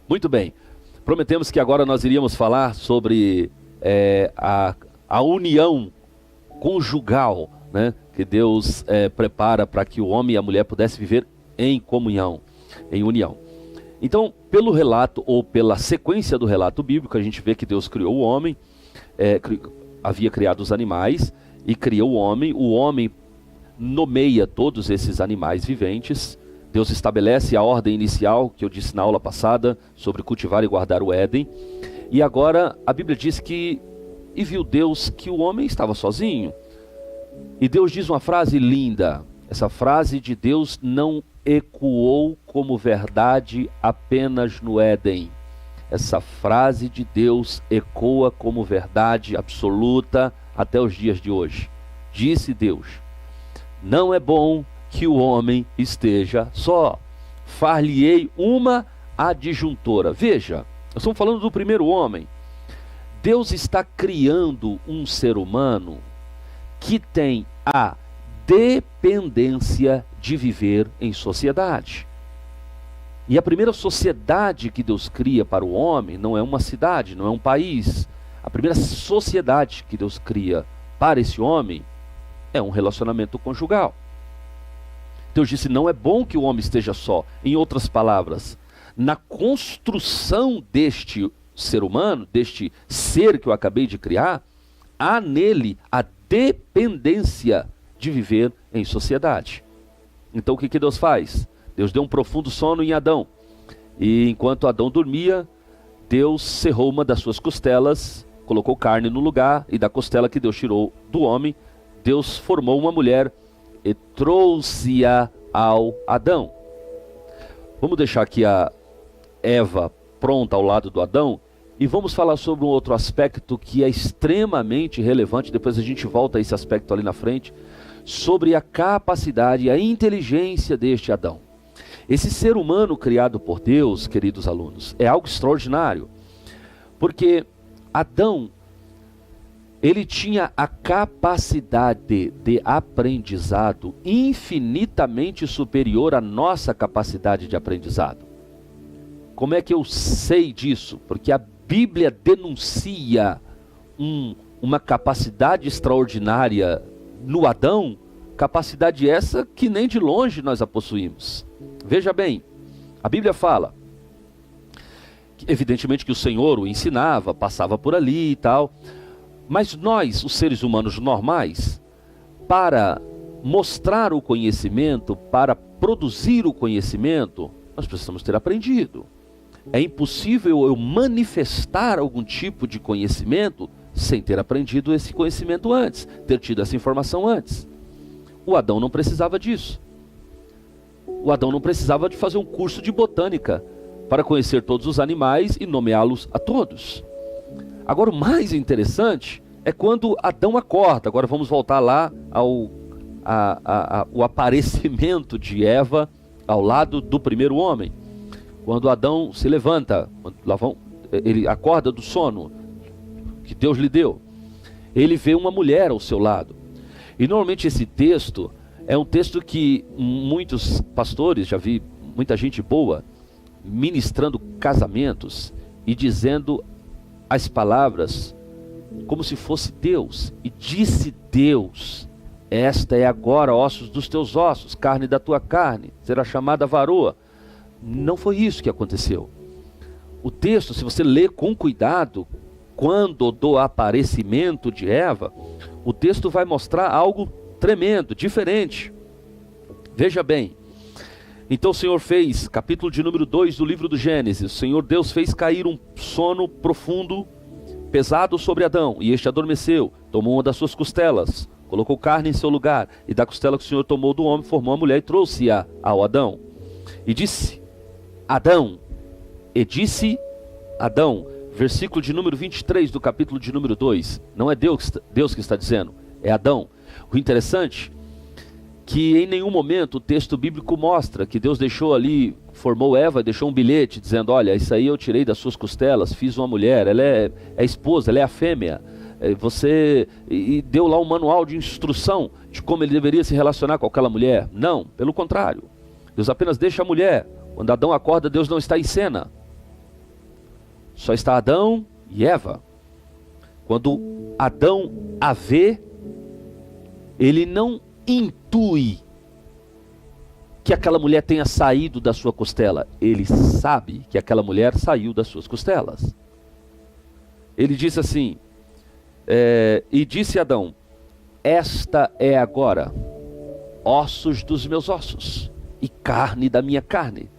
Muito bem. Prometemos que agora nós iríamos falar sobre a união conjugal, né, que Deus prepara para que o homem e a mulher pudessem viver em comunhão, em união. Então, pelo relato ou pela sequência do relato bíblico, a gente vê que Deus criou o homem, havia criado os animais e criou o homem nomeia todos esses animais viventes. Deus estabelece a ordem inicial, que eu disse na aula passada, sobre cultivar e guardar o Éden. E agora a Bíblia diz que, e viu Deus que o homem estava sozinho. E Deus diz uma frase linda. Essa frase de Deus não ecoou como verdade apenas no Éden. Essa frase de Deus ecoa como verdade absoluta até os dias de hoje. Disse Deus: não é bom que o homem esteja só. Far-lhe-ei uma adjuntora. Veja, nós estamos falando do primeiro homem. Deus está criando um ser humano que tem a dependência de viver em sociedade. E a primeira sociedade que Deus cria para o homem não é uma cidade, não é um país. A primeira sociedade que Deus cria para esse homem é um relacionamento conjugal. Deus disse: não é bom que o homem esteja só. Em outras palavras, na construção deste ser humano, deste ser que eu acabei de criar, há nele a dependência de viver em sociedade. Então o que Deus faz? Deus deu um profundo sono em Adão. E enquanto Adão dormia, Deus cerrou uma das suas costelas, colocou carne no lugar, e da costela que Deus tirou do homem, Deus formou uma mulher e trouxe-a ao Adão. Vamos deixar aqui a Eva pronta ao lado do Adão e vamos falar sobre um outro aspecto que é extremamente relevante. Depois a gente volta a esse aspecto ali na frente, sobre a capacidade e a inteligência deste Adão. Esse ser humano criado por Deus, queridos alunos, é algo extraordinário, porque Adão, ele tinha a capacidade de aprendizado infinitamente superior à nossa capacidade de aprendizado. Como é que eu sei disso? Porque a Bíblia denuncia uma capacidade extraordinária no Adão, capacidade essa que nem de longe nós a possuímos. Veja bem, a Bíblia fala, evidentemente que o Senhor o ensinava, passava por ali e tal, mas nós, os seres humanos normais, para mostrar o conhecimento, para produzir o conhecimento, nós precisamos ter aprendido. É impossível eu manifestar algum tipo de conhecimento sem ter aprendido esse conhecimento antes, ter tido essa informação antes. O Adão não precisava disso. O Adão não precisava de fazer um curso de botânica para conhecer todos os animais e nomeá-los a todos. Agora o mais interessante é quando Adão acorda. Agora vamos voltar lá ao aparecimento de Eva ao lado do primeiro homem. Quando Adão se levanta, ele acorda do sono que Deus lhe deu, ele vê uma mulher ao seu lado. E normalmente esse texto é um texto que muitos pastores, já vi muita gente boa, ministrando casamentos e dizendo as palavras como se fosse Deus. E disse Deus: esta é agora ossos dos teus ossos, carne da tua carne, será chamada varoa. Não foi isso que aconteceu. O texto, se você ler com cuidado, quando do aparecimento de Eva, o texto vai mostrar algo tremendo, diferente. Veja bem, então o Senhor fez, capítulo de número 2 do livro do Gênesis, o Senhor Deus fez cair um sono profundo, pesado sobre Adão, e este adormeceu, tomou uma das suas costelas, colocou carne em seu lugar, e da costela que o Senhor tomou do homem, formou a mulher e trouxe-a ao Adão. E disse Adão, versículo de número 23 do capítulo de número 2, não é Deus que está dizendo, é Adão. O interessante que em nenhum momento o texto bíblico mostra que Deus deixou ali, formou Eva, deixou um bilhete dizendo: olha, isso aí eu tirei das suas costelas, fiz uma mulher, ela é a esposa, ela é a fêmea, e deu lá um manual de instrução de como ele deveria se relacionar com aquela mulher. Não, pelo contrário, Deus apenas deixa a mulher. Quando Adão acorda, Deus não está em cena. Só está Adão e Eva. Quando Adão a vê, ele não intui que aquela mulher tenha saído da sua costela. Ele sabe que aquela mulher saiu das suas costelas. Ele disse assim, e disse Adão, esta é agora ossos dos meus ossos e carne da minha carne.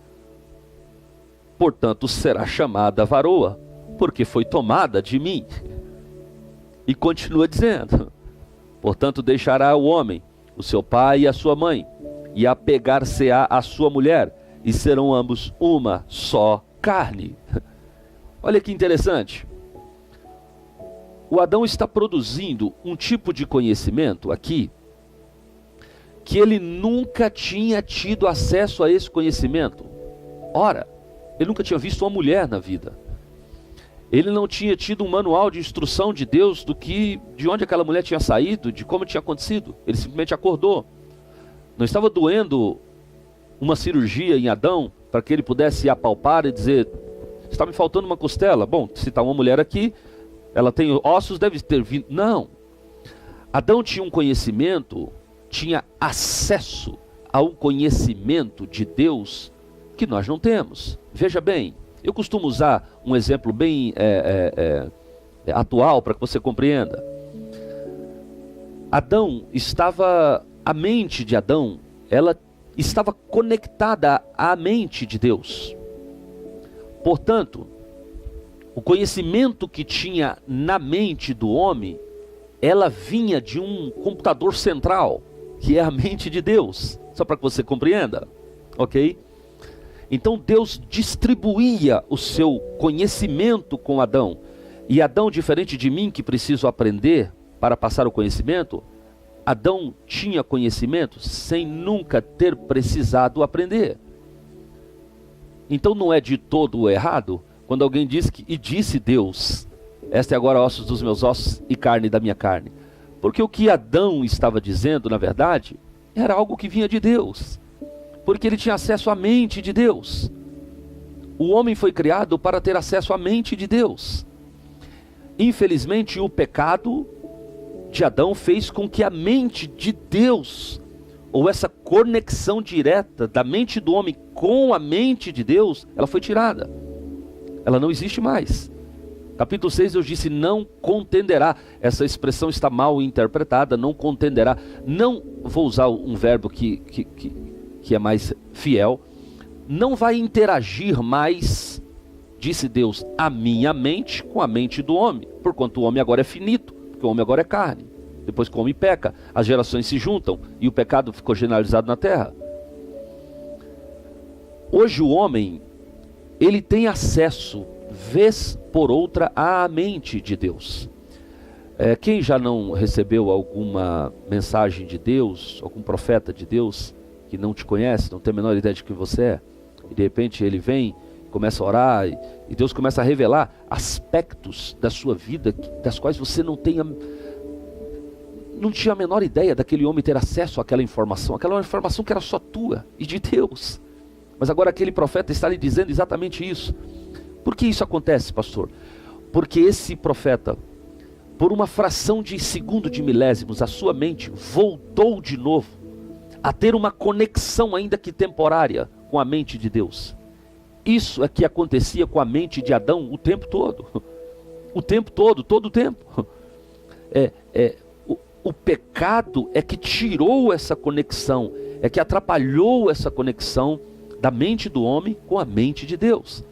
Portanto, será chamada varoa, porque foi tomada de mim. E continua dizendo, portanto, deixará o homem, o seu pai e a sua mãe, e apegar-se-á à sua mulher, e serão ambos uma só carne. Olha que interessante. O Adão está produzindo um tipo de conhecimento aqui, que ele nunca tinha tido acesso a esse conhecimento. Ora, ele nunca tinha visto uma mulher na vida. Ele não tinha tido um manual de instrução de Deus de onde aquela mulher tinha saído, de como tinha acontecido. Ele simplesmente acordou. Não estava doendo uma cirurgia em Adão para que ele pudesse apalpar e dizer, está me faltando uma costela. Bom, se está uma mulher aqui, ela tem ossos, deve ter vindo. Não. Adão tinha um conhecimento, tinha acesso a um conhecimento de Deus que nós não temos. Veja bem, eu costumo usar um exemplo bem atual para que você compreenda. A mente de Adão, ela estava conectada à mente de Deus. Portanto, o conhecimento que tinha na mente do homem, ela vinha de um computador central, que é a mente de Deus. Só para que você compreenda, ok? Então Deus distribuía o seu conhecimento com Adão. E Adão, diferente de mim, que preciso aprender para passar o conhecimento, Adão tinha conhecimento sem nunca ter precisado aprender. Então não é de todo errado quando alguém diz que, e disse Deus, esta é agora ossos dos meus ossos e carne da minha carne. Porque o que Adão estava dizendo, na verdade, era algo que vinha de Deus. Porque ele tinha acesso à mente de Deus. O homem foi criado para ter acesso à mente de Deus. Infelizmente, o pecado de Adão fez com que a mente de Deus, ou essa conexão direta da mente do homem com a mente de Deus, ela foi tirada. Ela não existe mais. Capítulo 6, Deus disse, não contenderá. Essa expressão está mal interpretada, não contenderá. Não, vou usar um verbo que é mais fiel. Não vai interagir mais, disse Deus, a minha mente com a mente do homem. Porquanto o homem agora é finito, porque o homem agora é carne. Depois que o homem peca, as gerações se juntam e o pecado ficou generalizado na terra. Hoje o homem, ele tem acesso, vez por outra, à mente de Deus. Quem já não recebeu alguma mensagem de Deus, algum profeta de Deus, que não te conhece, não tem a menor ideia de quem você é, e de repente ele vem, começa a orar, e Deus começa a revelar aspectos da sua vida, das quais você não tinha a menor ideia daquele homem ter acesso àquela informação que era só tua e de Deus. Mas agora aquele profeta está lhe dizendo exatamente isso. Por que isso acontece, pastor? Porque esse profeta, por uma fração de segundo de milésimos, a sua mente voltou de novo a ter uma conexão, ainda que temporária, com a mente de Deus. Isso é que acontecia com a mente de Adão o tempo todo. O tempo todo, todo o tempo. O pecado é que tirou essa conexão, é que atrapalhou essa conexão da mente do homem com a mente de Deus.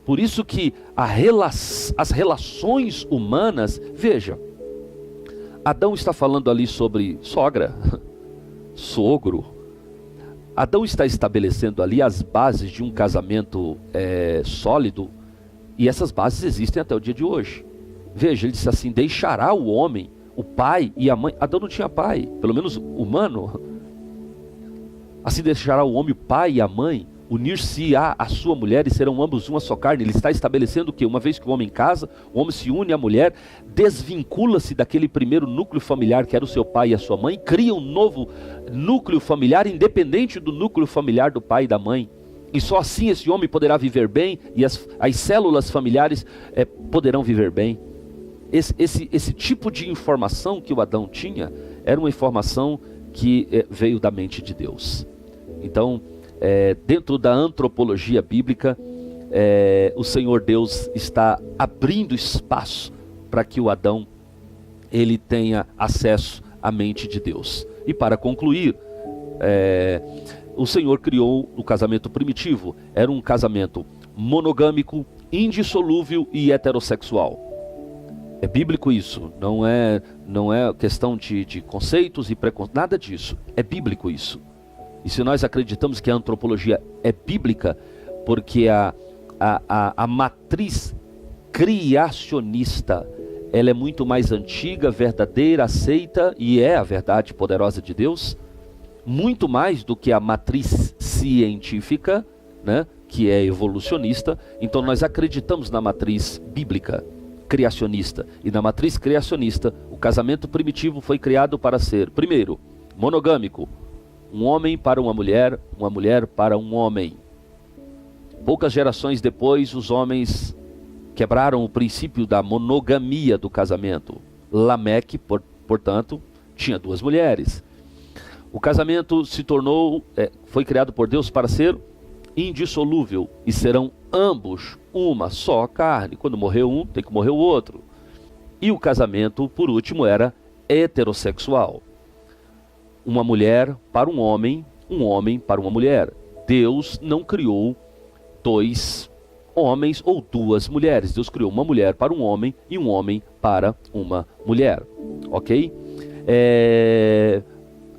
Por isso que as relações humanas, veja, Adão está falando ali sobre sogra, sogro. Adão está estabelecendo ali as bases de um casamento sólido, e essas bases existem até o dia de hoje. Veja, ele disse assim, deixará o homem, o pai e a mãe. Adão não tinha pai, pelo menos humano. Assim deixará o homem, o pai e a mãe, unir-se-á a sua mulher e serão ambos uma só carne. Ele está estabelecendo que uma vez que o homem casa, o homem se une à mulher, desvincula-se daquele primeiro núcleo familiar que era o seu pai e a sua mãe, cria um novo núcleo familiar independente do núcleo familiar do pai e da mãe. E só assim esse homem poderá viver bem e as células familiares poderão viver bem. Esse tipo de informação que o Adão tinha era uma informação que veio da mente de Deus. Então, dentro da antropologia bíblica, o Senhor Deus está abrindo espaço para que o Adão ele tenha acesso à mente de Deus. E para concluir, o Senhor criou o casamento primitivo. Era um casamento monogâmico, indissolúvel e heterossexual. É bíblico isso, não é questão de conceitos e preconceitos, nada disso, é bíblico isso. E se nós acreditamos que a antropologia é bíblica, porque a matriz criacionista, ela é muito mais antiga, verdadeira, aceita, e é a verdade poderosa de Deus, muito mais do que a matriz científica, né, que é evolucionista. Então nós acreditamos na matriz bíblica, criacionista. E na matriz criacionista, o casamento primitivo foi criado para ser, primeiro, monogâmico. Um homem para uma mulher para um homem. Poucas gerações depois, os homens quebraram o princípio da monogamia do casamento. Lameque, portanto, tinha 2 mulheres. O casamento foi criado por Deus para ser indissolúvel, e serão ambos uma só carne. Quando morreu um, tem que morrer o outro. E o casamento, por último, era heterossexual. Uma mulher para um homem para uma mulher. Deus não criou 2 homens ou 2 mulheres. Deus criou uma mulher para um homem e um homem para uma mulher. Ok?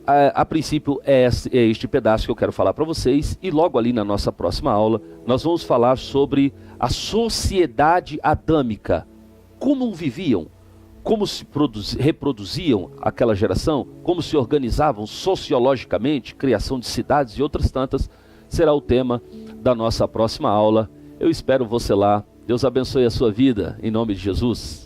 A princípio é este pedaço que eu quero falar para vocês, e logo ali na nossa próxima aula nós vamos falar sobre a sociedade adâmica, como viviam, como se reproduziam aquela geração, como se organizavam sociologicamente, criação de cidades e outras tantas. Será o tema da nossa próxima aula. Eu espero você lá. Deus abençoe a sua vida, em nome de Jesus.